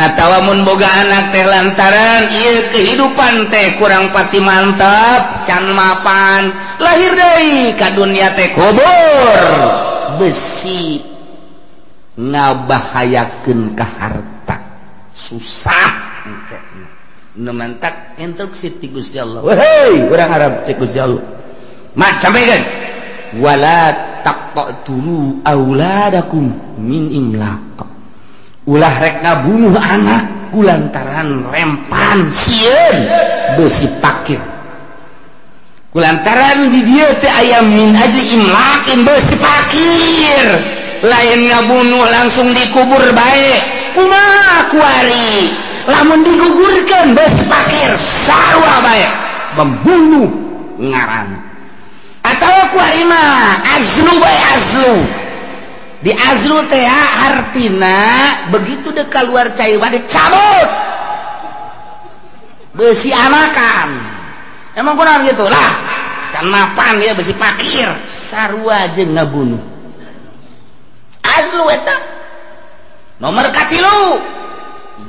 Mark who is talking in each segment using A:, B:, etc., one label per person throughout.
A: atawa mun boga anak teh lantaran ieu kehidupan teh kurang pati mantap can mapan lahir deui ka dunya teh kubur besi ngabahayakeun ka harta susah nu mantak instruksi ti Gusti Allah wahai urang Arab cek Gusti Allah mak sampaikeun wala taqtulu auladakum min imlaq ulah rek ngabunuh anak kulantaran rempan sieun besi pakir kulantaran di dieu teh aya min aja imlakin besi pakir lain ngabunuh langsung dikubur bae kumaha kuari lamun digugurkeun besi pakir sarua bae membunuh ngaran atawa kuari mah azlu bae azlu di azlu teh artina begitu dek keluar cai bade cabut besi anakan emang benar gitu lah can mapan dia besi pakir sarua jeung ngabunuh azlu eta nomor katilu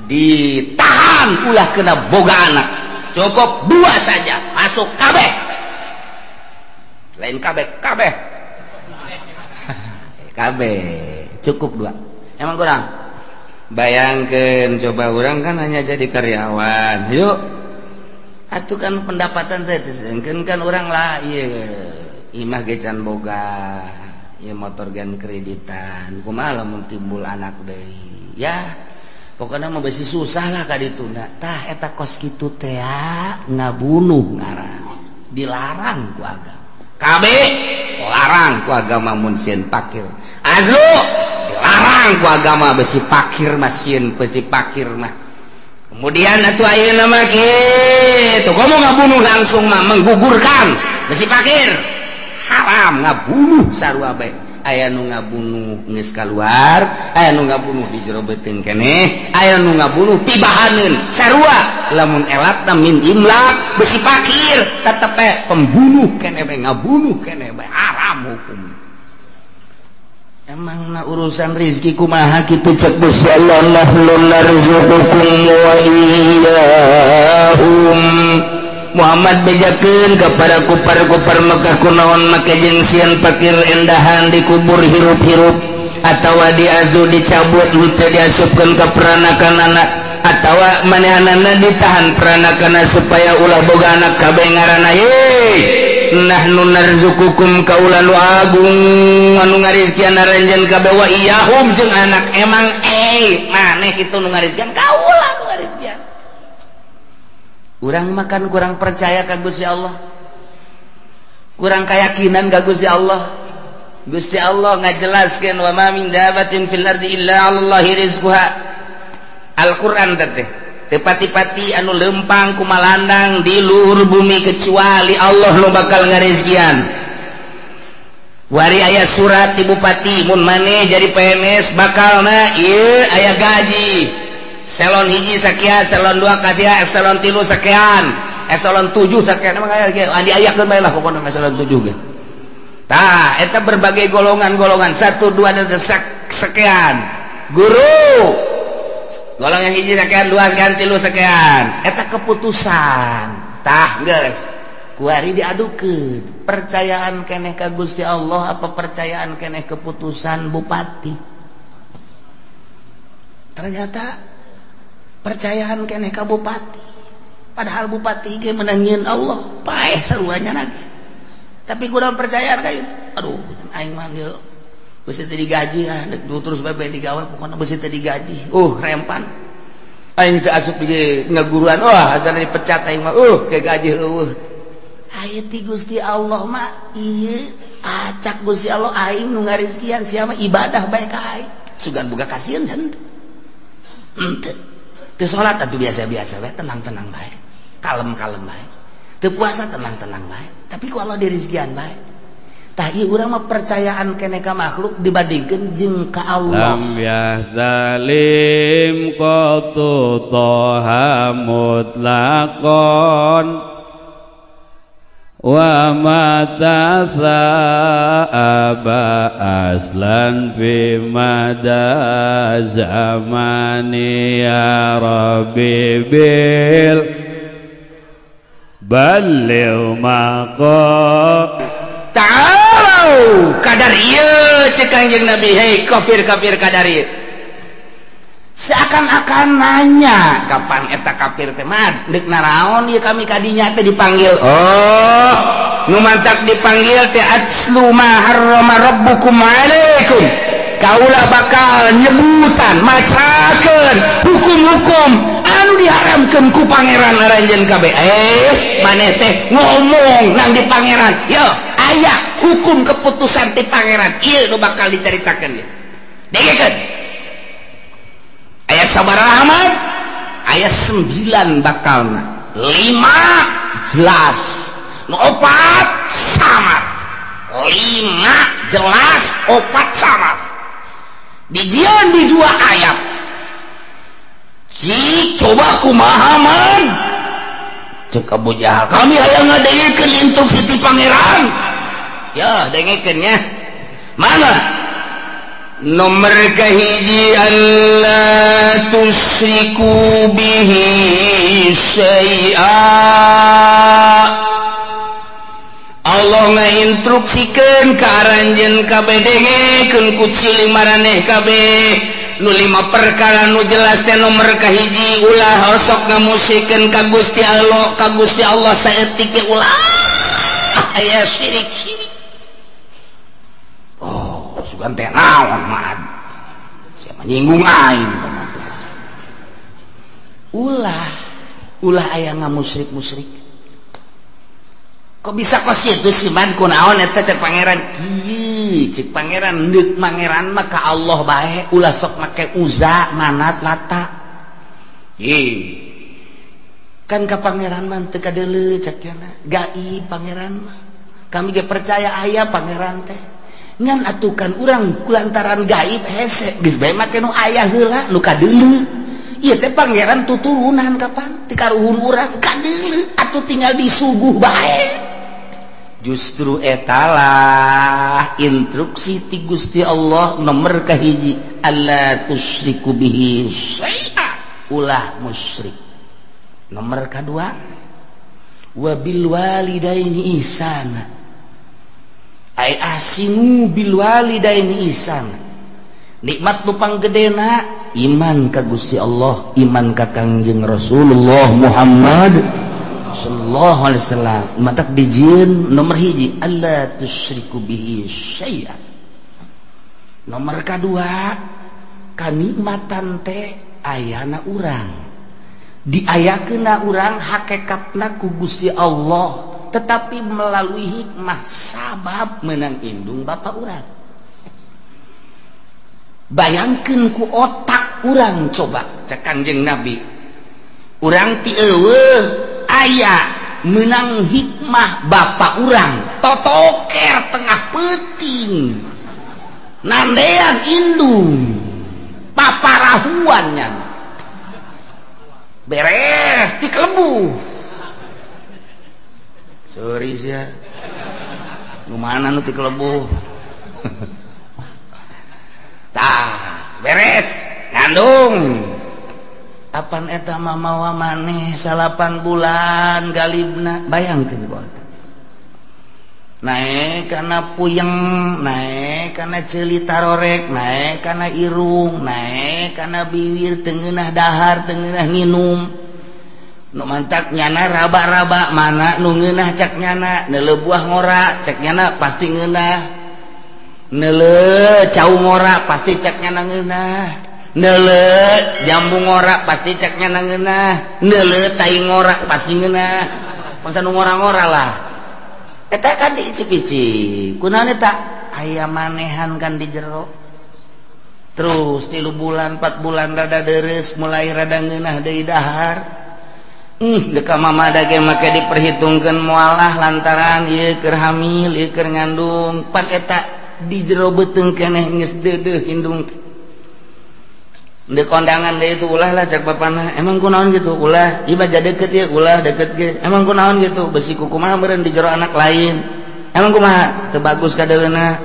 A: ditahan ulah kena boga anak cukup 2 saja masuk kabeh lain kabeh cukup 2 emang kurang bayangkan coba orang kan hanya jadi karyawan yuk atuh kan pendapatan saya kan orang lah iya imah gecan boga ya motor gen kreditan kumaha lamun timbul anak deui ya pokoknya mah besi susah lah ka dituna tah eta kos kitu teh ngabunuh ngaran dilarang ku agama kabeh larang ku agama mun sieun pakir azlu dilarang ku agama besi pakir mah sieun besi pakir mah kemudian atuh ayeuna mah kitu komo ngabunuh langsung mah menggugurkan besi pakir haram ngabunuh sarua bae aya nu ngabunuh geus kaluar aya nu ngabunuh di jero beuteung keneh aya nu ngabunuh tibahaneun sarua lamun elatna min imlak besi pakir tetep pembunuh keneh bae ngabunuh keneh bae haram hukum emang na urusan rezeki kumaha kitu cek Gusti Allah nahnu narzuqukum wa iyyahum Muhammad bejakeun kepada kupar-kupar Mekah kunaon make jeung sieun pakir endahan dikubur hirup-hirup atawa diazdu dicabut teu diasupkeun ka peranakanana atawa manehanana ditahan peranakanna supaya ulah boga anak kabeh ngaranna ye nahnu narzuqukum kaula nu agung anu ngarizkian aranjeun kabeh wa iyahum jeung anak emang maneh kitu nu ngarizkian kaula nu ngarizkian kurang makan kurang percaya ka Gusti Allah kurang keyakinan ka Gusti Allah Gusti Allah ngajelaskeun wa ma min dabatin fil ardi illa 'alallahi rizquha Al-Qur'an teh tepati-pati anu lempang kumalandang di luhur bumi kecuali Allah nu bakal ngarizkian wari aya surat ti bupati mun maneh jadi PNS bakalna ieu aya gaji Eselon hiji sekian, eselon 2 kasih, eselon 3 sekian, eselon 7 sekian. Emang aya ge diayakeun bae lah pokona eselon 7 ge. Tah, eta berbagai golongan-golongan 1 2 dan sekian. Guru golongan hiji sekian, 2 sekian, 3 sekian. Eta keputusan. Tah, geus. Kuari diadukeun. Percayaan keneh ka Gusti Allah apa percayaan keneh keputusan bupati? Ternyata percayaan keneh ka bupati padahal bupati ge menangieun Allah paeh saruanya lagi tapi kurang percayaan ka ieu aduh aing mah ieu beusi teu digaji dek terus bae digawe pokona beusi teu digaji rempan aing teu asup di ngaguruan asana dipecat aing mah ke gaji aya ti Gusti Allah mah ieu acak Gusti Allah aing nu ngarizkian sia mah ibadah bae ka aing sugan boga kasieun henteu teu salat atuh biasa-biasa bae tenang-tenang bae kalem-kalem bae teu puasa tenang-tenang bae tapi ku Allah dirizkian bae tah ieu urang mah percayaan keneh ka makhluk dibandingkeun jeung ka Allah lam yahzalim qatu taha mutlaqan
B: wa mata sa'aba aslan fi mada zamani ya rabbi bil balil maqam
A: tahu kadar ieu cek Kangjeng Nabi hei kafir-kafir kadar ieu seakan-akan nanya kapan eta kafir teh mah deuk naraon ieu kami kadinya teh dipanggil oh nu mantak dipanggil teh atslu ma harrama rabbukum alaikum kaula bakal nyebutan macakeun hukum-hukum anu diharamkeun ku pangeran aranjeun kabeh maneh teh ngomong nang di pangeran yo aya hukum keputusan ti pangeran ieu nu bakal dicaritakeun ieu dengekeun ayat sabaraha Ahmad ayat 9 bakalna 5 jelas nu 4 samar 5 jelas 4 samar dijieun di 2 ayat cik coba kumaha man cek Abu Jahal kami aya ngadengekeun instruksi ti pangeran ya dengekeun nya mana nomor kahiji alla tusyriku bihi syai'a Allah ngainstruksikeun ka aranjeun kabeh dengekeun ku ciling maraneh kabeh nu 5 perkara nu jelas teh nomor kahiji ulah sok ngamusikeun ka Gusti Allah saeutik ge ulah aya syirik sugan teh naon mah siapa nyinggung aing teman-teman ulah aya ngamusyrik kok bisa kos kitu sih man kunaon eta cek pangeran kieu cek pangeran deuk pangeran mah ka Allah bae ulah sok make Uzza Manat Lata kan ka pangeran mah teu kadeuleu cek yana gaib pangeran mah kami ge percaya aya pangeran teh ngan atukan urang kulantaran gaib hese geus bae make nu aya heula nu kadeuleu ieu teh pangeran tuturunan kapan ti karuhun urang kadeuleu atuh tinggal disuguh bae justru etalah instruksi ti Gusti Allah nomor kahiji alla tusyriku bihi syai'a ulah musyrik nomor kadua wa bil walidaini ihsana ay asinu bil walidaini ihsan nikmat nu panggedena iman ka Gusti Allah iman ka Kangjeng Rasulullah Muhammad sallallahu alaihi wasallam matak dijieun nomor hiji alla tusyriku bihi syai'a nomor kadua kanikmatan teh ayana urang diayakeunna urang hakikatna ku Gusti Allah tetapi melalui hikmah sabab menang indung bapak urang bayangkeun ku otak urang coba cek Kangjeng Nabi urang ti eueuh aya menang hikmah bapak urang totoker tengah peuting nandean indung paparahuannya beres ti kelebu sorry sih ya nu mana nu ti kelebu tah beres ngandung apan eta mah mawa maneh 8 bulan galibna bayangkeun ku eta naek kana puyeng naek kana ceuli tarorek naek kana irung naek kana bibir teu ngeunah dahar teu ngeunah nginum nu mantak nyana raba-raba mana nu ngeunah cak nyana neuleuh buah ngora cak nyana pasti ngeunah neuleuh cau ngora pasti cak nyana ngeunah neuleuh jambu ngora pasti cak nyana ngeunah neuleuh tai ngora pasti ngeunah masa nu ngora-ngora lah eta kan diicip-icip kunaon eta aya manehan kan di jero terus 3 bulan 4 bulan rada deres mulai rada ngeunah deui dahar deka mamada ge make diperhitungkeun moalah lantaran ieu keur hamil ieu keur ngandung pan eta di jero beuteung keneh geus deudeuh indung di kondangan ge itu ulah lah cek bapana emang kunaon gitu ulah iba jadi deket ya ulah deket ge emang kunaon gitu besi kumaha meureun di jero anak lain emang kumaha teu bagus ka deuleuna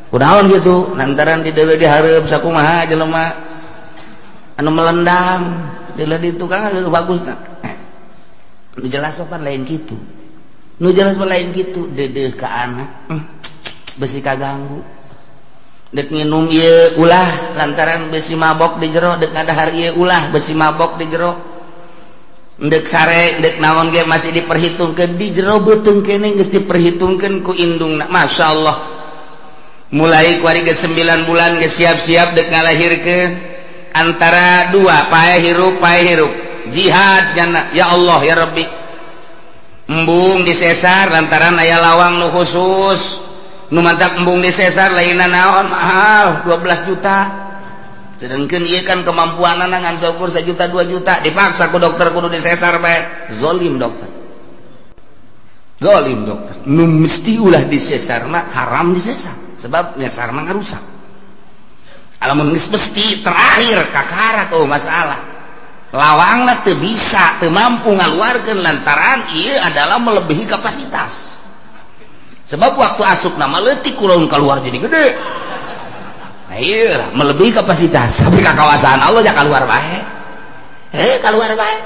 A: kunaon gitu lantaran di deuleu dihareup sakumaha jelema anu melendam deuleu di tukang geus bagusna nu jelas pan lain kitu nu jelas lain kitu deudeuh ka anak besi kaganggu dek nginum ieu ulah lantaran besi mabok di jero dek ngadahar ieu ulah besi mabok di jero dek sare dek naon ge masih diperhitungkeun di jero beuteung kene geus diperhitungkeun ku indungna masyaallah mulai ku ari ge 9 bulan geus siap-siap dek ngalahirkeun antara dua pae hirup jihad jana ya Allah ya Rabbi embung disesar lantaran aya lawang nu khusus nu mantak embung disesar lainna naon mahal 12 juta sedangkeun ieu kan kemampuanna ngan saukur 1 juta 2 juta dipaksa ku dokter kudu disesar bae zalim dokter nu mesti ulah disesar mah haram disesar sebab nyesar mah ngarusak alamun geus mesti terakhir kakarak masalah lawangna teu bisa teu mampu ngaluarkeun lantaran ieu adalah melebihi kapasitas sebab waktu asup nama leutik kulaun keluar jadi gede nah iya melebihi kapasitas tapi kakawasan Allah ya keluar bae keluar bae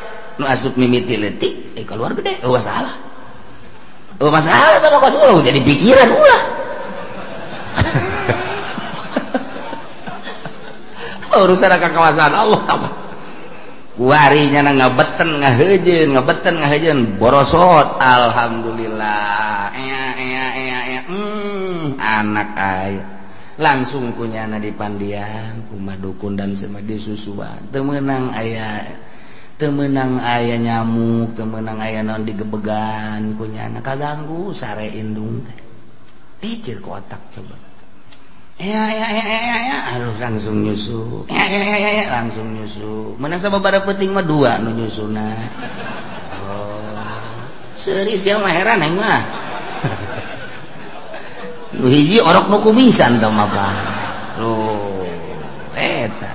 A: nu asup mimiti leutik keluar gede masalah masalah tapi kok jadi pikiran ulah urusan kakawasan Allah apa warinya ngabeten ngahejeun borosot alhamdulillah anak aya langsung kunyana dipandian kumaha dukun dan semadi susuan teu meunang aya nyamuk teu meunang aya naon digebegan kunyana kaganggu sare indung pikir ku otak coba aduh langsung nyusu menang sababaraha peuting mah 2 nu nyusuna seuris ya mah heran aing mah nu hiji orok nu kumisan tah mah Pak eta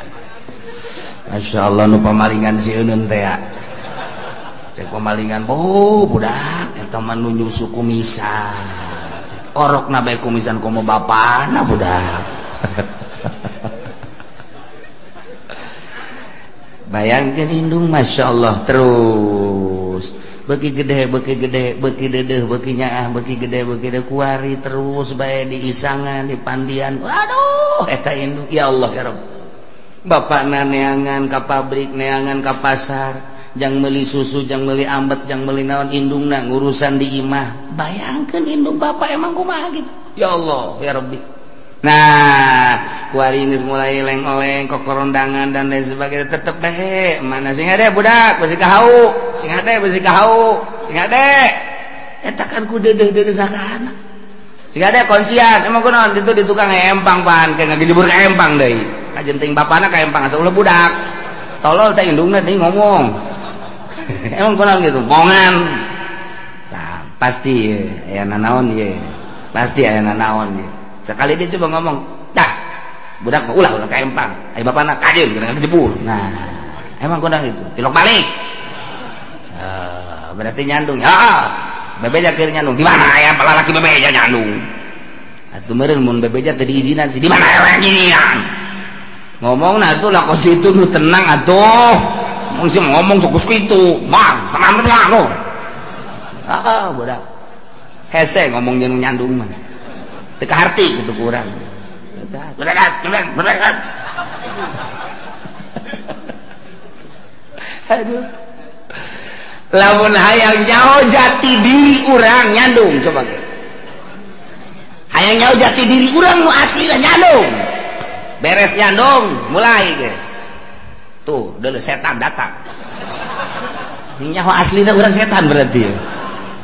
A: masyaallah nu pamalingan si euneun teh ya cek pamalingan budak eta mah nu nyusu kumisan orok na bae kumisan komo bapana budak bayangkeun indung masyaallah terus beki gede beki dedeuh beki nyaah beki gede kuari terus bae diisangan dipandian waduh eta indung ya Allah ya Rabb bapana neangan ka pabrik neangan ka pasar jang meuli susu jang meuli ambet jang meuli naon indungna ngurusan di imah bayangkeun indung bapak emang kumaha gitu ya Allah ya Rabbi nah kuari geus mulai leng-oleng kokorondangan dan lain sebagainya tetep bae mana sing ade budak besi kahau sing ade eta kan ku deudeuh-deudeuhna ka anak sing ade konsian emang kunaon ditu di tukang empang pan kayak ngajebur ka empang deui kajenting bapana ka empang asa ulah budak tolol teh indungna deui ngomong emang kunaon gitu bongan nah pasti aya nanaon ye pasti aya nanaon ye sekali dia coba ngomong dah budak mah ulah ka empang ai bapana kajeun kana jebur nah emang kunaon gitu tilok balik berarti nyandung ya bebeja keur nyandung di mana aya palalaki bebeja nyandung atuh meureun mun bebeja teu diizinan sih di mana aya ginian ngomongna atuh lah kos ditu nu tenang atuh mungkin ngomong sukus itu bang tenang lo budak hese ngomong nyandung mah teka harti gitu kurang beneran aduh lamun hayang nyaho jati diri urang nyandung coba ge hayang nyaho jati diri urang nu asli nyandung beres nyandung mulai guys tuh dulu setan datang nyaho aslina urang setan berarti ya.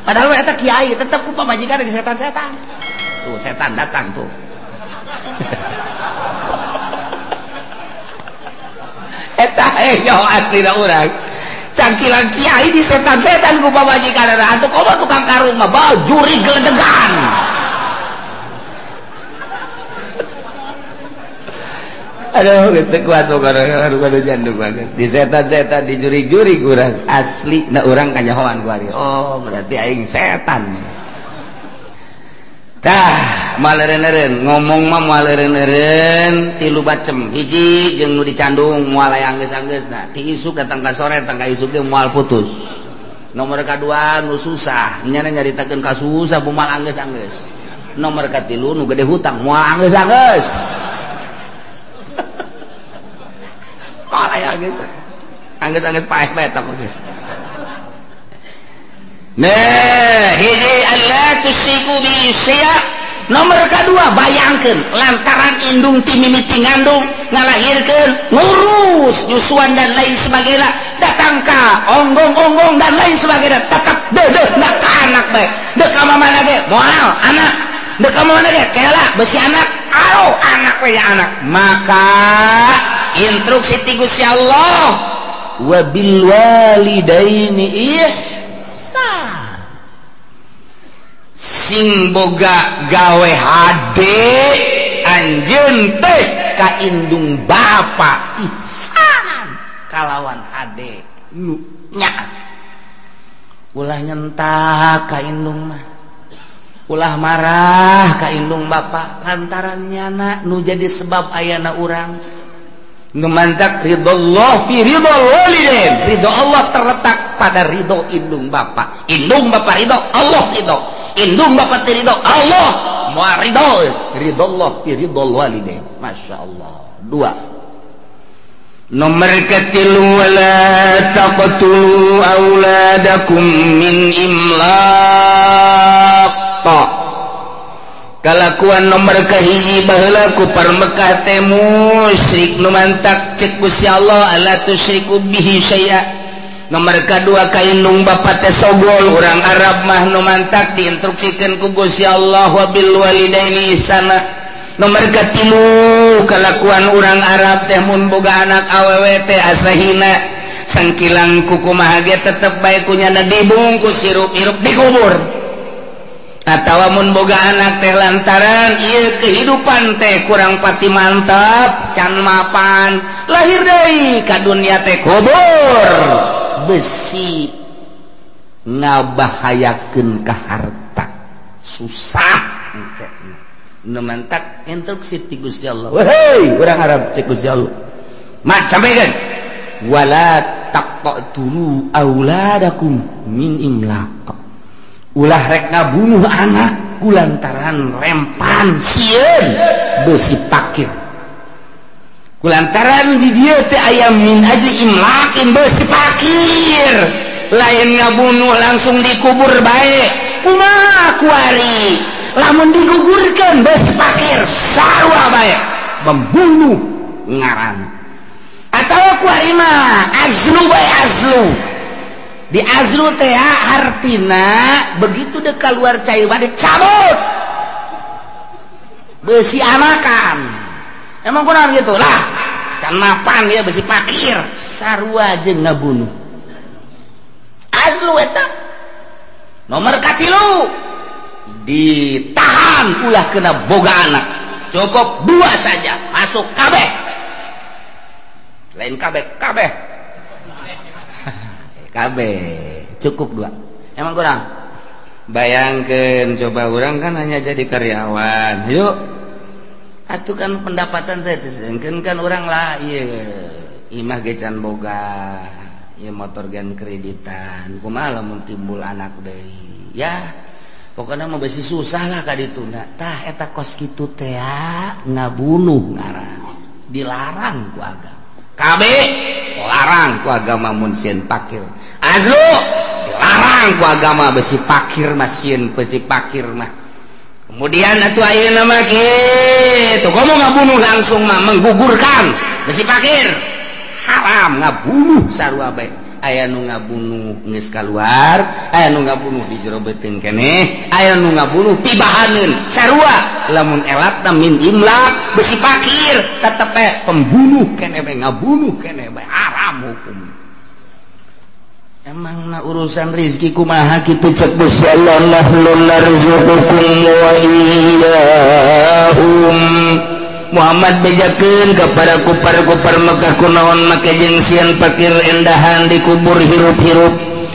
A: Padahal eta kiai tetap ku pamajikan di setan-setan tuh setan datang tuh eta nyaho aslina urang cangkilan kiai di setan-setan ku pamajikan atuh komo tukang karung mah bae juri geledegan Aduh, geus teu kuat pokona kudu jandung bagus. Di setan-setan di juri-juri kurang asli na urang kanyahoan ku ari. Oh, berarti aing setan. Tah, maleureun-eureun ngomong mah maleureun-eureun 3 bacem. Hiji jeung nu dicandung moal aya anggeus-anggeusna. Ti isuk datang ka sore datang ka isuk ge moal putus. Nomor kedua nu susah, nyana nyaritakeun ka susah moal anggeus-anggeus. Nomor katilu nu gede hutang moal anggeus-anggeus. Angges paeh beta geus. Nah, hiji Allah tusyriku bi syai'a. Nomor kedua bayangkeun lantaran indung ti mimiti ngandung ngalahirkeun ngurus nyusuan dan lain sebagainya datang ka onggong-onggong dan lain sebagainya tetap deudeuh da ka anak bae. Deuk ka mamana ge moal anak. Deuk ka mamana ge kela besi anak. Aro anak we anak. Maka instruksi ti Gusti Allah wa bil walidaini ihsan. Sing boga gawe hade anjeun teh ka indung bapa ihsan kalawan hade nu nyaat. Ulah nyentak ka indung mah, ulah marah ka indung bapa lantaran nyana nu jadi sebab ayana urang ngemantak ridho Allah fi ridho walidain. Ridho Allah terletak pada ridho indung bapa. Indung bapa ridho, Allah ridho. Indung bapa ridho, Allah moal ridho. Ridho Allah fi ridho walidain. Masya Allah. 2. Nomor ketilu wala taqtulu auladakum min imlaq. Kalakuan nomor kahiji baheula ku parmekah teh musyrik nu mantak cek Gusti Allah alla tusyriku bihi syai'a. Nomor kedua ka indung bapa teh sogol urang Arab mah nu mantak diinstruksikeun ku Gusti Allah wa bil walidaini ihsana. Nomor katilu kalakuan urang Arab teh mun boga anak awewe teh asahina sangkilang kukumaha ge tetep bae kunyana dibungkus sirup-irup dikubur. Atawa mun boga anak teh lantaran ieu kehidupan teh kurang pati mantap can mapan lahir deui ka dunia teh kubur besi ngabahayakeun ka harta susah engke nu mantak instruksi ti Gusti Allah. Wahai urang Arab cek Gusti Allah mat sampaikeun wala taqtulu auladakum min imlaq. Ulah rek ngabunuh anak kulantaran rempan sieun besi pakir. Kulantaran di dieu teh aya min aja imlakin besi pakir. Lain ngabunuh langsung dikubur bae. Kumaha kuari? Lamun digugurkeun besi pakir sarua bae. Membunuh ngaran. Atawa kuari mah azlu bae azlu. Di azlu teh artina begitu dek keluar caiwa dicabut besi anakan. Emang kurang gitu lah can mapan dia besi pakir sarua jeung ngabunuh azlu eta. Nomor katilu ditahan ulah kena boga anak cukup 2 saja masuk kabeh lain kabeh cukup 2. Emang kurang? Bayangkan coba orang kan hanya jadi karyawan. Yuk, atuh kan pendapatan saya kan orang lah iya imah gecan boga iya motor gen kreditan kumaha lamun timbul anak deui ya pokoknya mau besi susah lah ka ditunda tah eta kos kitu teh ngabunuh ngaran dilarang ku agama kabeh larang ku agama mun sieun pakir azlu dilarang ku agama besi pakir mah sieun besi pakir mah. Kemudian atuh ayeuna mah kitu komo ngabunuh langsung mah menggugurkan besi pakir haram ngabunuh sarua bae. Aya nu ngabunuh geus kaluar, aya nu ngabunuh di jero beuteung keneh, aya nu ngabunuh tibahaneun sarua lamun elatna min imlak besi pakir tetep pembunuh keneh bae ngabunuh keneh bae haram hukum. Emang na urusan rezeki kumaha kitu cek Gusti Allah nahnu narzuqukum wa iyyahum Muhammad bejakeun kepada kupar-kupar Mekah kunaon make jeung sieun pakir endahan dikubur hirup-hirup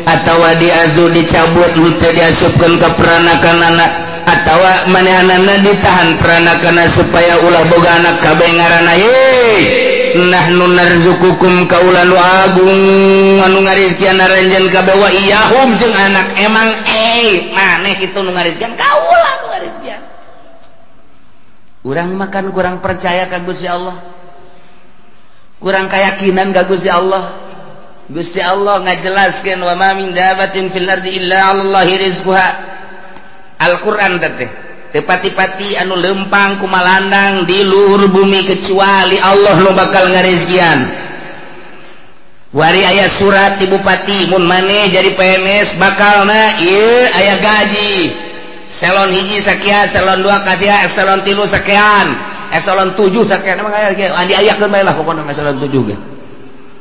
A: atawa diazdu dicabut teu diasupkeun ka peranakanana atawa manehanana ditahan peranakana supaya ulah boga anak kabeh ngaranna nahnu narzukukum kaula nu agung anu ngarizkian aranjeun kabeh wa iyahum jeung anak emang maneh kitu nu ngarizkian kaula nu ngarizkian urang makan kurang percaya ka Gusti Allah kurang keyakinan ka Gusti Allah Gusti Allah ngajelaskeun wa ma min dabatin fil ardi illa 'alallahi rizquha Al-Qur'an teh tepati-pati anu lempang kumalandang di luhur bumi kecuali Allah nu bakal ngarizkian wari aya surat ti bupati mun maneh jadi PNS bakalna ieu aya gaji eselon hiji sakian eselon 2 kasia eselon 3 sakian eselon 7 sakian emang aya ge diayakeun bae lah pokona eselon 7 ge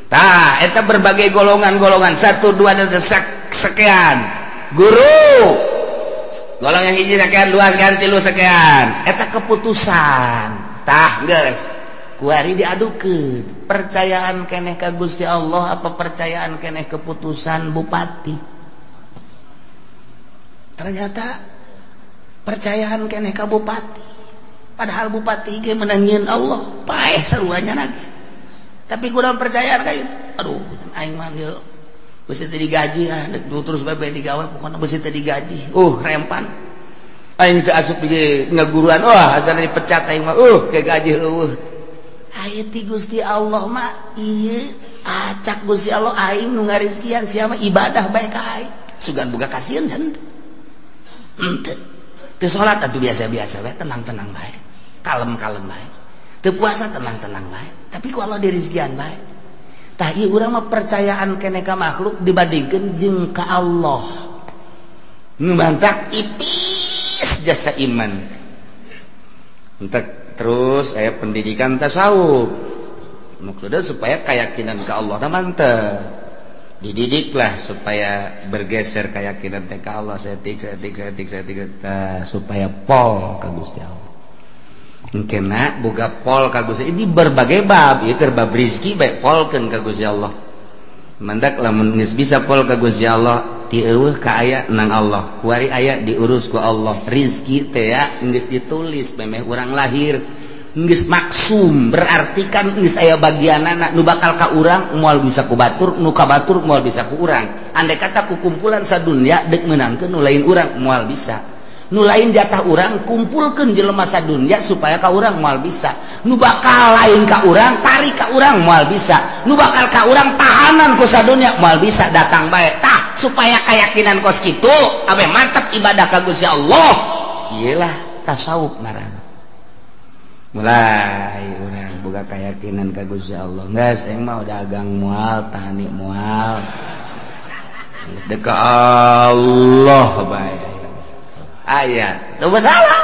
A: tah eta berbagai golongan-golongan 1 2 dan sekian guru golongan hiji sekian 2 sekian 3 sekian eta keputusan tah geus kuari diadukeun percayaan keneh ka Gusti Allah apa percayaan keneh keputusan bupati ternyata percayaan keneh ka bupati padahal bupati ge menangieun Allah paeh saruanya lagi tapi kurang percayaan kayak aduh aing mah ieu beusi teh digaji dek terus bae digawe pokona beusi teh digaji rempan aing teh asup di ngaguruan wah asal dipecat aing mah ke gaji aya ti Gusti Allah mah ieu acak Gusti Allah aing nu ngarizkian sia mah ibadah bae ka aing sugan boga kasieun henteu teu salat atuh biasa-biasa bae tenang-tenang bae kalem-kalem bae teu puasa tenang-tenang bae tapi ku Allah dirizkian bae tah ieu urang mah percayaan keneh ka makhluk dibandingkeun jeung ka Allah nu mantak ipis jasa iman entek terus aya pendidikan tasawuf maksudna supaya keyakinan ka Allah teh mantep dididiklah supaya bergeser keyakinan teh ka Allah setik supaya pol ka Gusti Allah kena boga pol ka Gusti ini berbagai bab ieu keur bab rezeki bae polkeun ka Gusti Allah mandak lamun geus bisa pol ka Gusti Allah ti eueuh ka aya nang Allah kuari aya diurus ku Allah rezeki teh ya geus ditulis memeh urang lahir geus maksum berarti kan geus aya bagianana nu bakal ka urang moal bisa ku batur nu ka batur moal bisa ku urang andai kata ku kumpulan sadunya deuk meunangkeun nu lain urang moal bisa nu lain jatah urang kumpulkeun jelema sadunya supaya ka urang moal bisa nu bakal lain ka urang tarik ka urang moal bisa nu bakal ka urang tahanan ku sadunya moal bisa datang bae tah supaya keyakinan kos kitu abe mantap ibadah ka Gusti Allah iyalah tasawuf ngaranna mulai urang boga keyakinan ka Gusti Allah geus aing mah dagang moal tani moal geus deuk ka Allah bae aya teu masalah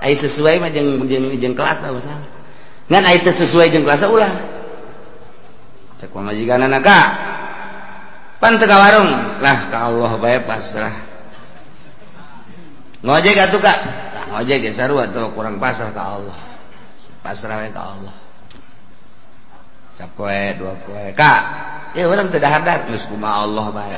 A: aya sesuai mah jeung kelas teu masalah ngan aya teu sesuai jeung kelas ulah cek pamajikanana ka pan teu ka warung lah ka Allah bae pasrah ngojek atuh ka ngojek ge sarua teu kurang pasrah ka Allah pasrah we ka Allah capoe dua poe ka urang teu dahar geus kumaha Allah bae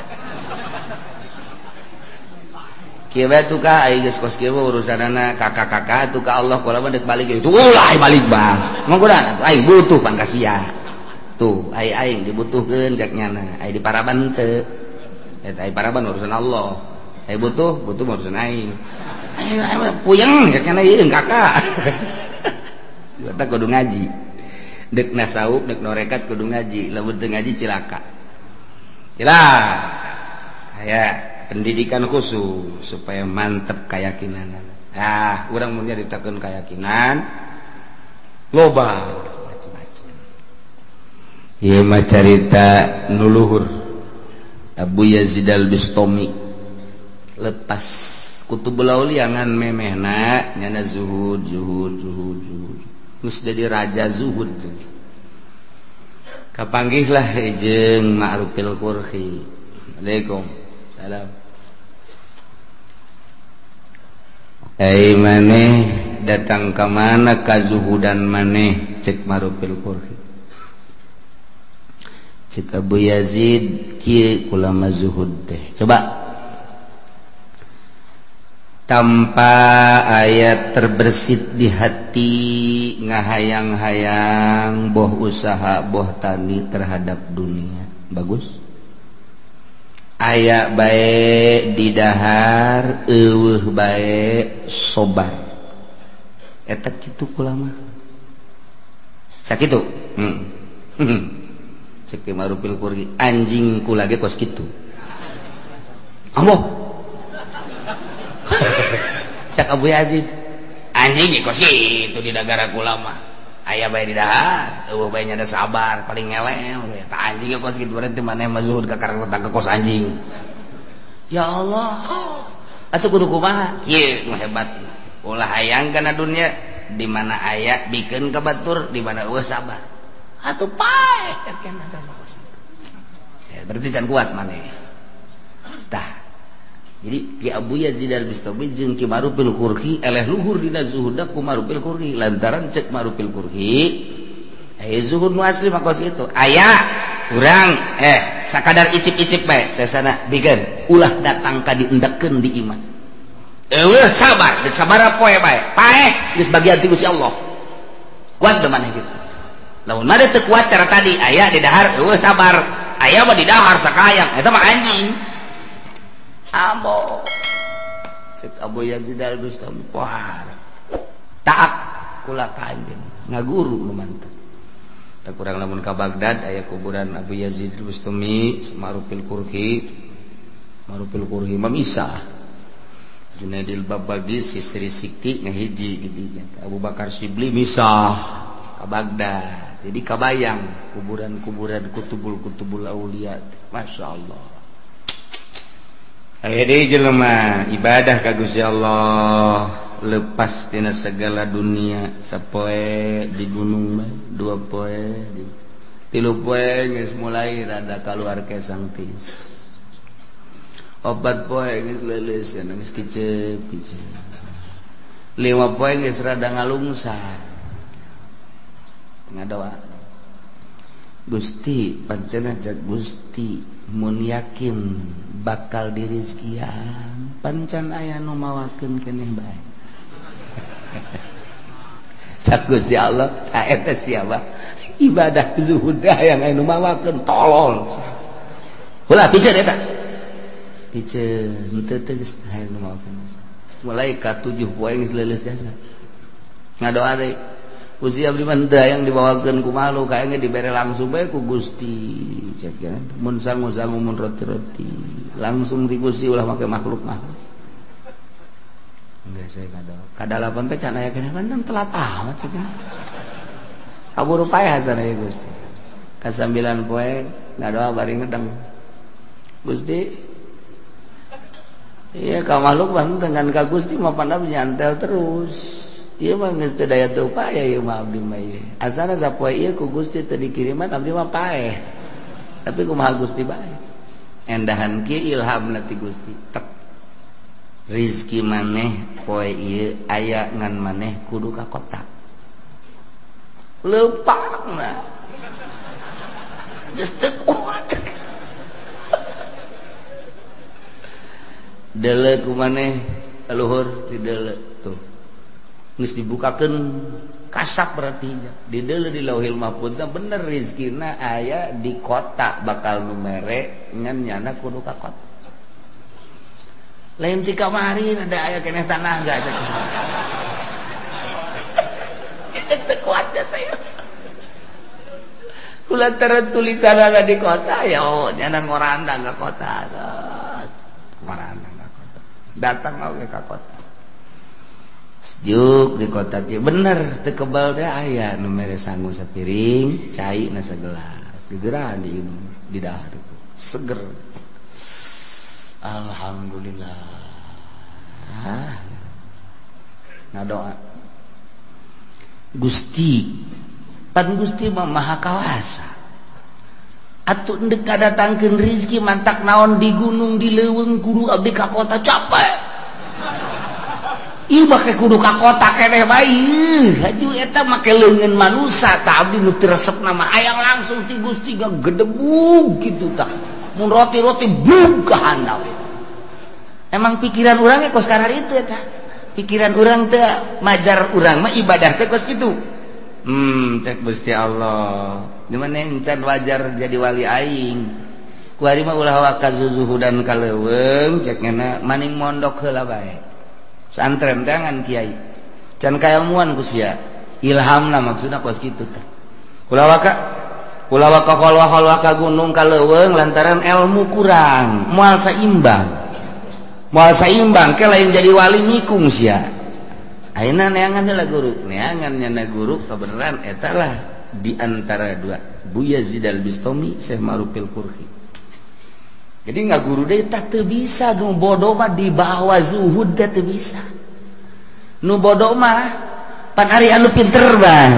A: kieu bae tuh ka aya geus kos kieu urusanana kakak-kakak tuh ka Allah kula mah deuk balik itu ulah balik bang mangkudan atuh aing butuh pangkasia tuh aing dibutuhkeun cek nyana aya di paraban teu eta aya paraban urusan Allah aya butuh urusan aing puyeng cek nyana ieu kakak eta kudu ngaji deuk nasawuf deuk norekat kudu ngaji lamun teu ngaji cilaka aya pendidikan khusus supaya mantep keyakinan urang mun nyaritakeun keyakinan loba macam-macam ieu mah carita nu luhur Abu Yazid al-Bistami lepas kutubul aulia ngan memehna nyana zuhud geus jadi raja zuhud kapanggihlah jeung Ma'rufil Qurhi Assalamualaikum salam ai maneh datang ke mana kazuhudan maneh cek Marupil Qurhi cek Abu Yazid kieu ulama zuhud teh coba tanpa ayat terbersit di hati ngahayang-hayang boh usaha boh tani terhadap dunia bagus aya bae di dahar eueuh bae sobar eta kitu kulama sakitu cek Marupil Qurhi anjing kula ge kos kitu ambo cak Abu Yazid anjing kos itu di negara kulama aya bae di dahar eueuh bae nya sabar paling ngelem tah anjing kos kitu berarti maneh mah zuhud ka karang ke kos anjing ya Allah atuh kudu kumaha kieu nu hebat ulah hayang kana dunya di mana aya bikeun ka batur di mana eueuh sabar atuh pae cak kana kos ya berarti can kuat maneh tah jadi Ki Abu Yazid al-Bistami jeung Ki Marupil Qurhi eleh luhur dina zuhudna ku Marupil Qurhi lantaran cek Marupil Qurhi aya zuhud nu asli mah kos itu aya urang sakadar icip-icip bae sasana bikeun ulah datang ka diendekeun di iman eueuh sabar deuk sabaraha poe bae paeh geus bagian ti Gusti Allah kuat teu maneh kitu lamun mah teu kuat cara tadi aya di dahar eueuh sabar aya mah di dahar sakayang eta mah anjing ambo cek Abu Yazid al-Bistami wah taat kula ka anjeun ngaguru nu mantep tak kurang lamun ka Baghdad aya kuburan Abu Yazid al-Bistami Marupil Qurhi mah misah Junaidil Babadi Sisri Sikti ngahiji gitunya Abu Bakar Shibli misah ka Baghdad jadi kabayang kuburan-kuburan kutubul aulia Masya Allah aya deui jelema ibadah ka Gusti Allah lepas tina segala dunia sapoe di gunung bae dua poe tilu poe geus mulai rada kaluar kesang tis opat poe geus leuleus geus kicep lima poe geus rada ngalungsar ngadoa Gusti pancena jak Gusti mun yakin bakal dirizkian pancan aya nu mawakeun keneh bae cak Gusti Allah ta eta siapa ibadah zuhud yang aya nu mawakeun tolol ulah piceun eta piceun teu geus aya nu mawakeun mulai ka 7 poe geus leuleus jasa ngadoa deui Gusti abdi mah teu yang dibawakeun ku malu kaengge dibere langsung bae ku Gusti cek ya mun sangu-sangu mun roti-roti langsung di Gusti ulah make makhluk enggak saya kadalapan teh can aya keneh pandang telat amat cek kaburu pae hasan aya Gusti ka 9 poe ngadoa bari ngedeng Gusti iya ka makhluk mah dengan ka Gusti mah pandang nyantel terus ieu mah geus teu daya teu upaya ieu mah abdi mah ieu asana sapoe ieu ku Gusti teu dikiriman abdi mah paeh tapi kumaha Gusti bae endahan kieu ilhamna ti Gusti tek rizki maneh poe ieu aya ngan maneh kudu ka kota leupangna geus teu kuat deuleu ku maneh kaluhur di deuleu tuh geus dibukakeun kasap berarti di deuleu di Lauhil Mahfuz bener rizkina aya di kota bakal nu mere ngan nyana kudu ka kota lain ti kamari ada aya keneh tanah enggak cek itu kuatnya saya kulantaran tulisan ada di kota ya nyana ngorandang ka kota ngorandang ka kota datang oge ka kota sejuk di kota dia bener teu kebal teh aya nu mere sangu sapiring cai na sagelas digeran di inum di dahar seger alhamdulillah ngadoa Gusti pan Gusti mah maha kawasa atuh endek kadatangkeun rezeki mantak naon di gunung di leuweung kudu abdi ka kota capek Ieu make kudu ka kota keneh bae. Haju eta make leungeun manusa tah abdi nu teu resepna mah aya langsung ti Gusti gedebug kitu tah. Mun roti-roti bug ka handap. Emang pikiran urang ge kos karar itu eta. Pikiran urang teh majar urang mah ibadah teh kos kitu. Cek Gusti Allah. Di mana encan wajar jadi wali aing. Ku ari mah ulah waka zuzuhudan kaleuweung cek ngana maning mondok heula bae. Santren tangan kiai can kailmuan ku sia ilhamna maksudna kos kitu teh ulah waka khalwa ka gunung kaleuweung lantaran ilmu kurang moal saimbang ke lain jadi wali mikung sia ayeuna neangan heula guru neangan nyana guru kebenaran eta lah di antara dua Bu Yazid Al-Bistami Syekh Ma'rufil Qurhi. Jadi nggak guru deh tak bisa nu bodoh mah di bawah zuhud teh teu bisa. Nu bodoh mah pan ari anu pinter mah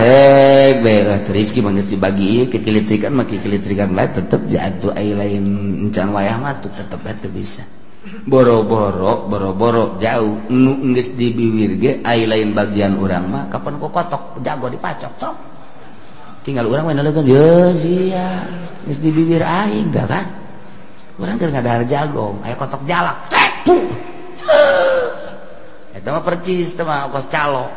A: rezeki mah geus dibagi ieu kekilitrikan mah kekilitrikan bae tetep jatuh ai lain encan wayah mah tetep teu bisa. Boro-boro jauh nu geus di bibir ge ai lain bagian urang mah kapan kokotok jago dipacok sok. Tinggal urang mah naleungkeun ye sia geus di bibir aing da kan. Orang keur ngadahar jagong aya kotok jalak eta mah percis teh mah kos calo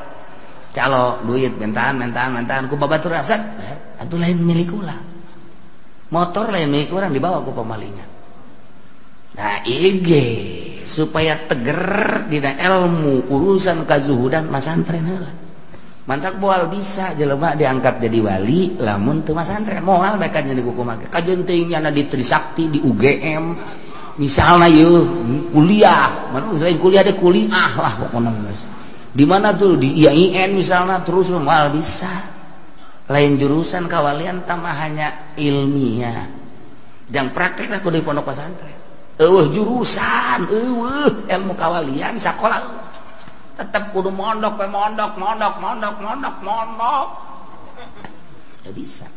A: duit mentaan ku babaturan set atuh lain milik ulah motor lain milik urang dibawa ku pamalingan. Nah ige supaya teger dina ilmu urusan kazuhudan masantren heula mantak moal bisa jelema diangkat jadi wali lamun teu masantren moal bae kan jadi kumaha kajenting nyana di Trisakti di UGM misalna yeuh kuliah mana selain kuliah deh kuliah lah pokona geus di mana tuh di IAIN misalna terus moal bisa lain jurusan kawalian tambah hanya ilmiah jang praktek lah kudu di pondok pesantren jurusan ilmu kawalian sakola tetap kudu mondok ya bisa.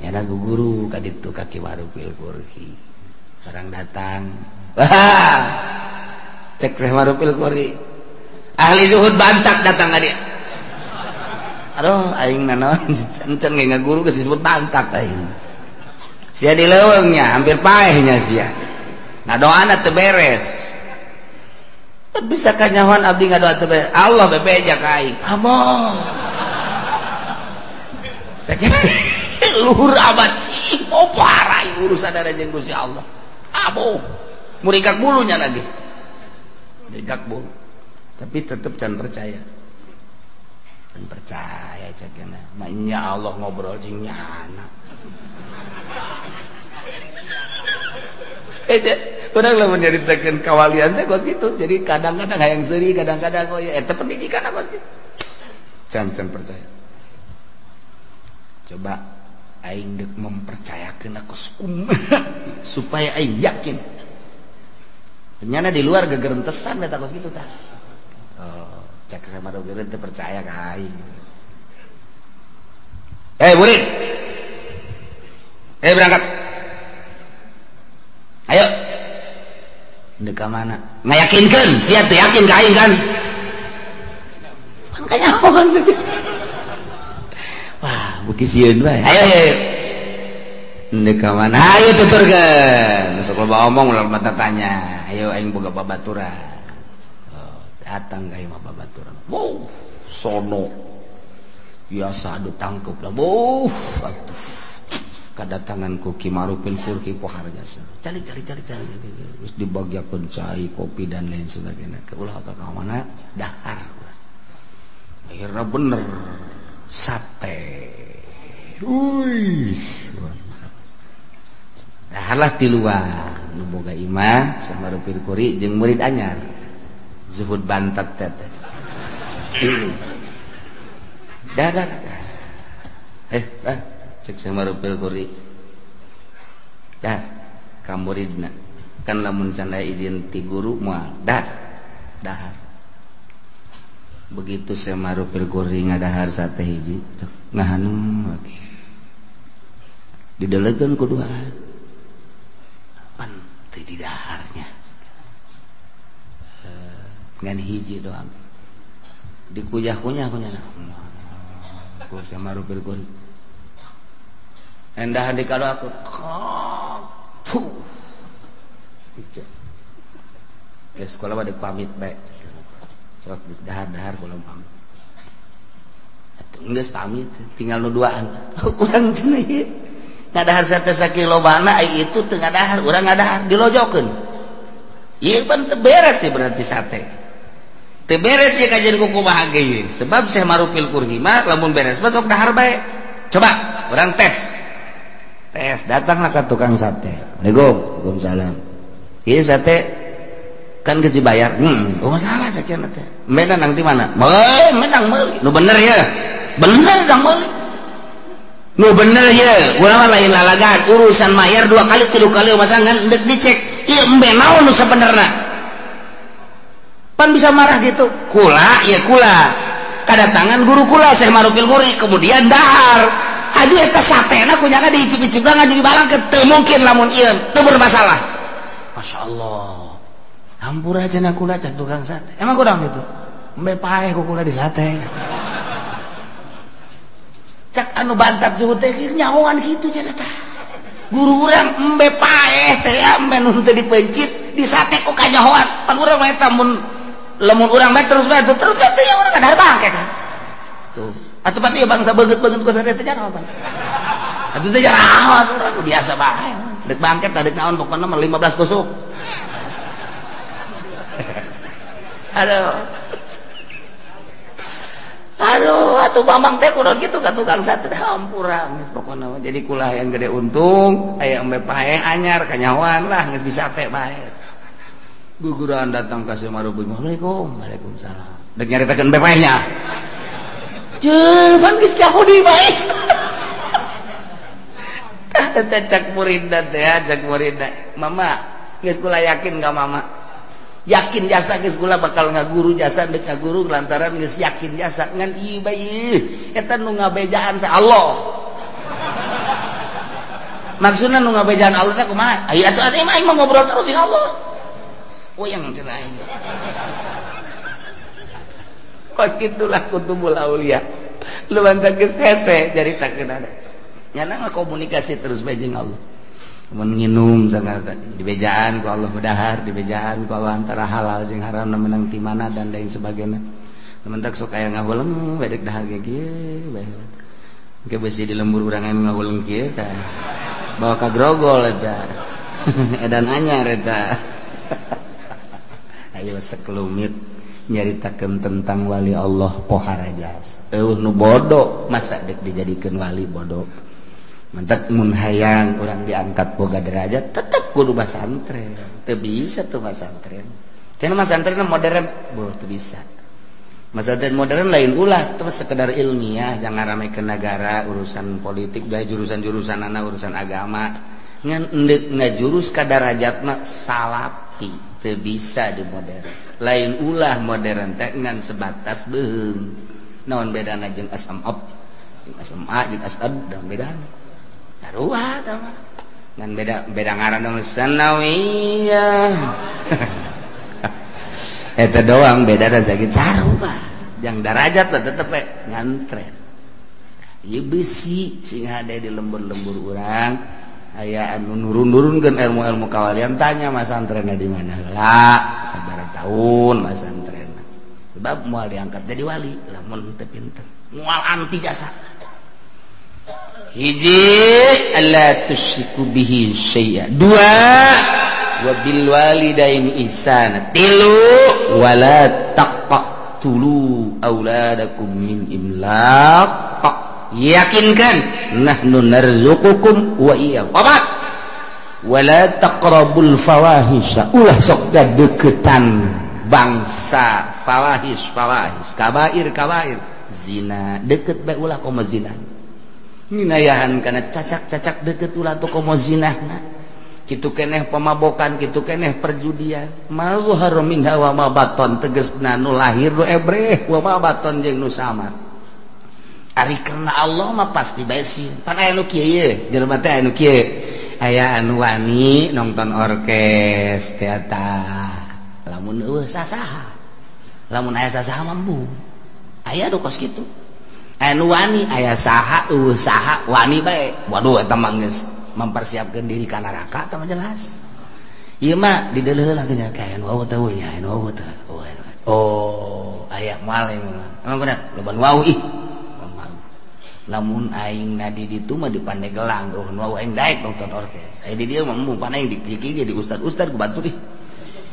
A: Ya naga guru kaditu kaki Ma'rufil Qurhi barang datang cek Syekh Ma'rufil Qurhi ahli zuhud bantak datang ka dia. Aduh aing naon encen ge ngaguru geus disebut bantak aing. Sia di leuweungnya hampir paehnya sia. Ngadoana teu beres. Bisa kanyawan abdi ngadoa teu beres. Allah bebeja ka aing. Amoh. Sakieu luhur abad sih parah urusan ada jeung Gusti Allah. Amoh. Murigak bulunya lagi. Murigak bulu. Tapi tetep can percaya. Dan percaya cakena. Mainnya Allah ngobrol jeung nyana. Orang lah menyeritakan kawalian teh kos gitu. Jadi kadang-kadang hayang seuri, kadang-kadang oh ya eta pendidikan apa gitu. Can percaya. Coba aing deuk mempercayakeun aku supaya aing yakin. Ternyata di luar gegerentesan eta kos gitu tah. Oh, cek sama dogeun teu percaya ka aing. Murid. Berangkat. Ayo. Dek ka mana? Ngayakinkeun, sia teu yakin ka aing kan? Pan kanyahoan. Wah, beuki sieun bae. Ayo. Dek ka mana? Ayo tuturkeun. Sok loba omong ulah mata tanya. Ayo aing boga babaturan. Oh, datang ka ieu mah babaturan. Wow, sono. Biasa adu tangkep lah. Atuh. Kedatangan ku Ki Ma'rufil Qurhi pohar jasa cari terus dibagiakeun cai kopi dan lain sebagainya ke ulah ka mana dahar akhirnya bener sate dahar lah ti luar nu boga imah Syekh Ma'rufil Qurhi jeung murid anyar zuhud bantat teh dah cek Syekh Ma'rufil Qurhi dah ka muridna kan lamun can aya izin ti guru moal dah begitu Syekh Ma'rufil Qurhi ngadahar sate hiji ngahanem lagi didelekeun ku duaan pan teu didaharnya ngan hiji doang dikuyah-kunyah aku sama rupil kun endah di kalau aku ke sekolah pada pamit baik sok dahar-dahar belum pamit atuh geus pamit tinggal nu duaan urang cenah ieu ngadahar sate sakilobana itu teu ngadahar urang ngadahar dilojokeun ieu pan teu beres sih berarti sate teu beres ya kajian kuku bahagia sebab Syekh Marufil Qurhi mah lamun beres mah sok dahar bae coba urang tes datanglah ke tukang sate Waalaikumsalam ieu sate kan geus dibayar masalah sakian teh mena nang di mana menang meuli nu bener ya bener dang meuli nu bener ya urang mah lain lalagan urusan mayar 2 kali 3 kali masangan dek dicek ieu embe naon nu sabenerna pan bisa marah gitu kula kadatangan guru kula Syekh Marufil Qurhi kemudian dahar aduh eta satena kunyana diicip-icip lah jadi balang teu mungkin lamun ieu teu bermasalah Masya Allah hampur aja na kula can tukang sate emang kurang gitu embe paeh ku kula di sate cak anu bantat juhud teh nyahoan kitu cenah tah guru urang embe paeh teh embe nu teu dipencit di sate kok kanyahoan pan urang mah eta mun lamun urang bae terus teh ya urang kadahar bangke kan tuh atuh pati bangsa beungeut-beungeut ku sate teh jangan apa atuh teh jarang urang biasa bae dek bangket dek naon pokona mah 15 tusuk aduh atuh mamang teh kudu kitu ka tukang sate teh hampura geus pokona jadi kulah yang gede untung aya embe paeh anyar kanyahoan lah geus bisa teh bae guguran datang ka Syekh Marufil Waalaikumsalam dek nyaritakeun embe paehnya pan geus cahudi bae eta cak muridna teh cak muridna mama geus kula yakin ka mama yakin jasa geus kula bakal ngaguru jasa dek ngaguru lantaran geus yakin jasa ngan ieu bae eta nu ngabejaan sa Allah maksudna nu ngabejaan Allah teh kumaha aya atuh atuh mah aing mah ngobrol terus sing Allah yang cenah aing kos itulah kutubul aulia lu bantang geus hese jaritakeun ada nyana komunikasi terus bae jeung Allah mun nginum sangat dibejaan ku Allah dahar dibejaan ku Allah antara halal jeung haram menang ti mana dan lain sebagainya mentak sok aya ngahuleng bedek dahar ge kieu bae engke beusi di lembur urang aya ngahuleng kieu tah bawa ka grogol eta edan anyar eta ayo sekelumit nyaritakeun tentang wali Allah pohara jasa nu bodoh masa dek dijadikeun wali bodoh mentak mun hayang urang diangkat boga derajat tetep kudu masantren teu bisa tuh masantren cenah masantren modern teu bisa masantren modern lain ulah terus sekedar ilmiah jangan ramekeun negara urusan politik bae jurusan-jurusanana urusan agama ngan endek ngajurus ka darajatna salapi teu bisa di modern lain ulah modern teh ngan sebatas beung naon bedana jeung SMA jeung SMA jeung asad dan bedana sarua tah mah ngan beda ngaran dong sanawiyah eta doang beda da sakit sarua jang derajat teh tetep ngantren ieu beusi sing hade di lembur-lembur urang aya anu nurun-nurunkeun ilmu-ilmu kawalian tanya masantrenna di mana heula sabaraha taun masantrenna sebab moal diangkat jadi wali lamun teu pinter moal anti jasa hiji alla tusyriku bihi syai'a dua wa bil walidaini ihsana tilu wala taqtulu auladakum min imlaq yakinkan nahnu narzuqukum wa iyyakum opat wala taqrabul fawahisha ulah sok deketan bangsa fawahis kabair zina deket bae ulah komo zina nginayahan kana cacak deket ulah tu komo zinahna kitu keneh pemabokan kitu keneh perjudian mazhar minha wa ma baton tegasna nu lahir nu ebreh wa ma baton jeung nu samar ari karena Allah mah pasti bae sih pan aya nu kieu ye jelema teh anu kieu aya anu wani nonton orkes teata lamun eueuh sasaha lamun aya saha mampu aya do kos kitu aya nu wani aya saha saha wani bae waduh eta mah geus mempersiapkeun diri ka neraka eta mah jelas ieu mah dideuleuh nya kae anu eueuh teh we anu eueuh teh oh aya malih emang bener loba nu wau ih lamun aing nadi ditu mah di Pandeglang nu wau aing daek nonton orkes aya di dieu mah mun pan aing dikiki di ustad-ustad ku bantu deh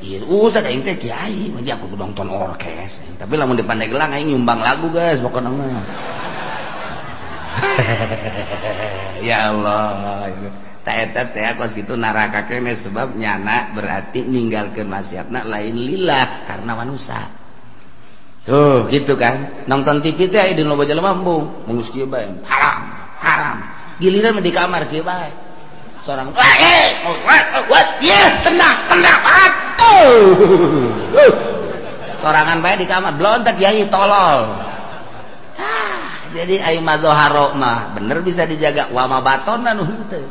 A: iya usah aing teh kiai mah aku nonton orkes tapi lamun di Pandeglang aing nyumbang lagu guys pokokna mah ya Allah tak eta teh kos kitu neraka keneh sebab nyana berarti ninggalkeun maksiatna lain lillah karena manusia tuh gitu kan nonton TV teh aya di loba jelema embung mungus kieu bae haram giliran di kamar kieu bae seorang tenang sorangan bae di kamar blontek kiai tolol jadi ayo mazharo mah bener bisa dijaga wa ma batonna nu henteu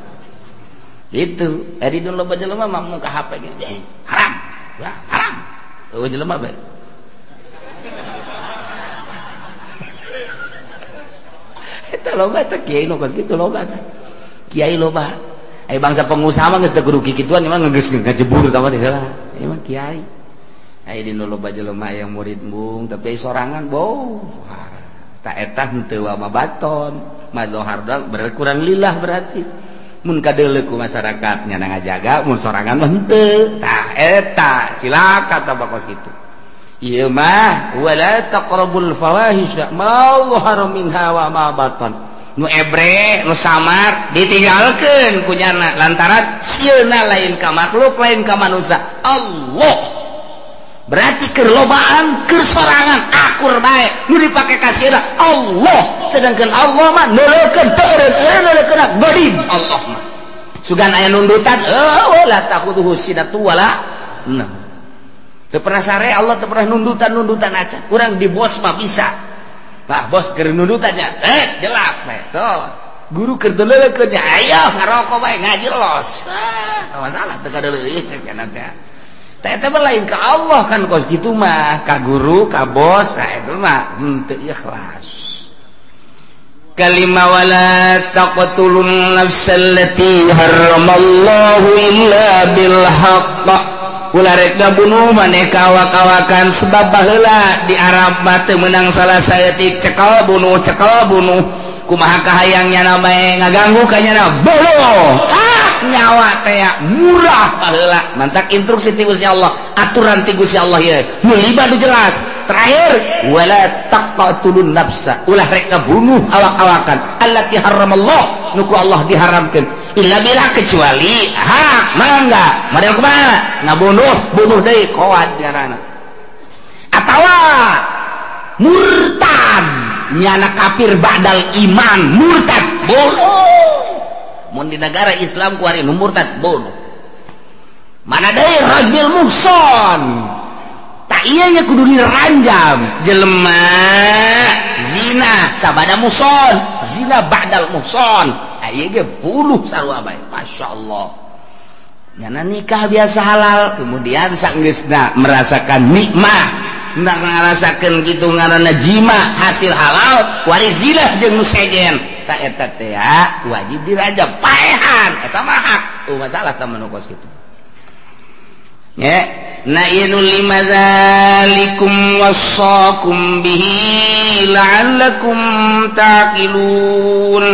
A: gitu ari dun loba jelema mah mun ka HP ge haram ya haram eueuh jelema bae eta loba teh kiai nu geus kitu loba teh kiai loba aya bangsa pengusaha mah geus teu kudu kikituan mah geus ngajebur tah mah teh heula ieu mah kiai aya dinu loba jelema aya murid mung tapi sorangan boh tak eta henteu wa mabaton mazhar berkurang lillah berarti mun kadeuleu ku masyarakat nya ngajaga mun sorangan mah henteu tah eta cilaka tah bakos kitu ieu mah wala taqrabul fawahisha ma dhahara minha wa ma batan nu ebre nu samar ditinggalkeun ku nyana lantaran sieuna lain ka makhluk lain ka manusia Allah berarti kerlobaan kersorangan akur bae nu dipake kasieuna Allah sedangkan Allah mah neulekeun teu neulekeun godim Allah mah sugan aya nundutan la takhuduhu sinatu wala nah teu pernah sare Allah teu pernah nundutan acan urang di bos mah bisa bah bos keur nundutannya jelap bae tuh guru keur neulekeun nya ayo ngarokok bae ngaji los masalah teu kadeuleuh cek kana teh eta mah lain ka Allah kan kos gitu mah ka guru ka bos itu mah henteu ikhlas kalima wala taqtulun nafsallati haramallahu illa bil haqq ulah rek bunuh maneh kawak-kawakan sebab baheula di Arab mah teu meunang salah saeutik cekal bunuh kumaha kahayangnya namae ngaganggu ka nyana bodoh nyawa teh murah baheula mantak instruksi ti Gusti Allah aturan ti Gusti Allah ieu nu lima nu jelas terakhir wala taqtulun nafsa ulah rek bunuh awak-awakan allati haramallah nu ku Allah diharamkeun illa bila kecuali mangga model kumaha ngabunuh deui qawad ngaranna atawa murtad nyana kafir ba'dal iman murtad bunuh mun di negara Islam ku ari nu murtad bunuh mana deui rajul muhson tak iya ya kudu diranjam jelema zina sabada muhson zina ba'dal muhson aya ge bunuh sarua bae masyaallah nyana nikah biasa halal kemudian sanggeusna merasakan nikmat nak ngarasakeun kitu ngaranna jima hasil halal wari zina jeung nu sejen tak eta teh wajib dirajam paehan eta mah hak masalah tah manukos kitu ya na inu limadzalikum wasaqum bihi la'allakum taqilun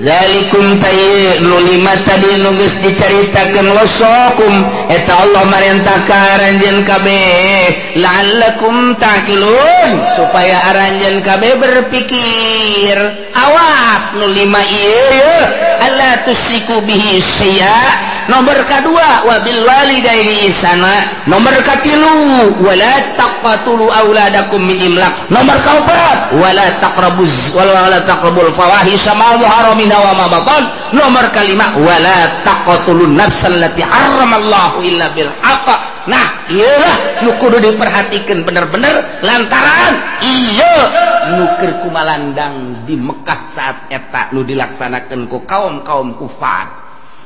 A: zalikum tayyinu lima tadi nu geus dicaritakeun wasaqum eta Allah marentah ka aranjeun kabeh la'allakum taqilun supaya aranjeun kabeh berpikir awas nu lima ieu alla tusiku bihi syai'a nomor kedua wabil walidaini ihsana nomor katilu wala taqtulu auladakum min imlaq nomor kaopat wala taqrabul fawahisha ma dhahara minha wa ma batan nomor kalima wala taqtulun nafsal lati haramallahu illa bil haqq nah ieulah nu kudu diperhatikeun bener-bener lantaran ieu nu keur kumalandang di Mekah saat eta nu dilaksanakeun ku kaum-kaum kufar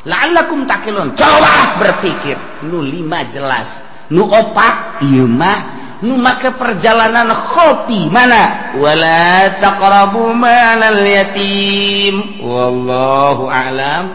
A: la'allakum taqilun coba berpikir nu lima jelas nu opat ieu mah nu make perjalanan khofi mana wala taqrabu malal yatim wallahu a'lam.